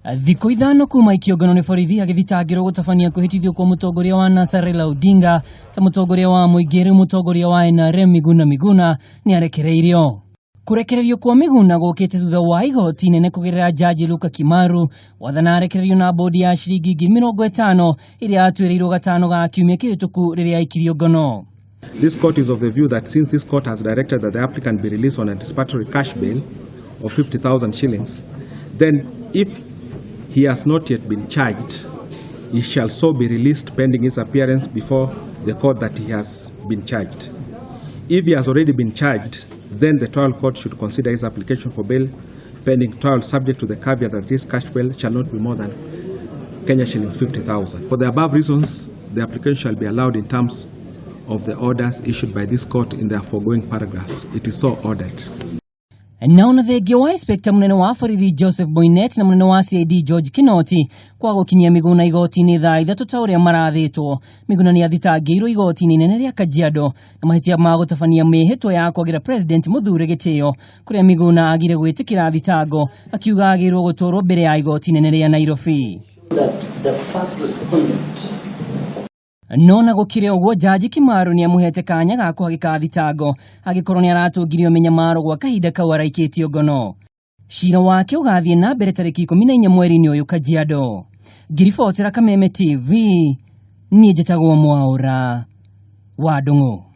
Thiku ithano kuma ikiongono ni borithi agithitangirwo gutabania kuhitithio kwa mutongoria wa NASA Raila Odinga ta mutongoria wa muingi mutongoria wa NRM Miguna Miguna niarekereirio. Kurekererio kwa Miguna gukite thutha wa igoti nene kugirira jaji Luka Kimaru wathana arekereirio na bodi ya shiringi 50,000 iria atwirirwo gatano ga kiumia kihituku riria ikirio ngono. This court is of the view that since this court has directed that the applicant be released on anticipatory cash bail of 50,000 shillings, then if he has not yet been charged, he shall so be released pending his appearance before the court that he has been charged. If he has already been charged, then the trial court should consider his application for bail pending trial, subject to the caveat that this cash bail shall not be more than Kenya shillings 50,000. For the above reasons, the application shall be allowed in terms of the orders issued by this court in the foregoing paragraphs. It is so ordered. Naona thegio wa inspector munene wa borithi Joseph Boynet na munene wa CID George Kinoti kwa gukinyia Miguna igoti-ini thaa ithatu ta uria marathitwo. Miguna ni athitangiirwo igoti-ini inene ria Kajiado na mahitia ma gutabania mehita ya kwagira president muthure gitio kuria Miguna agire gwitikira athitango akiuga agirwo guturwo mbere ya igoti inene ria Nairobi. The first respondent Nona gukire ogwo jaji Kimaru ni amuhete kanya ga kuhagika athitango agikorwo ni aratungirio menyamaro gwa kahinda kau araikitio ngono. Cira wake ugathie na mbere tariki 14 mweri-ini uyu Kajiado. Ngiribotera Kameme TV, nie njitagwo Mwaura wa Ndung'u.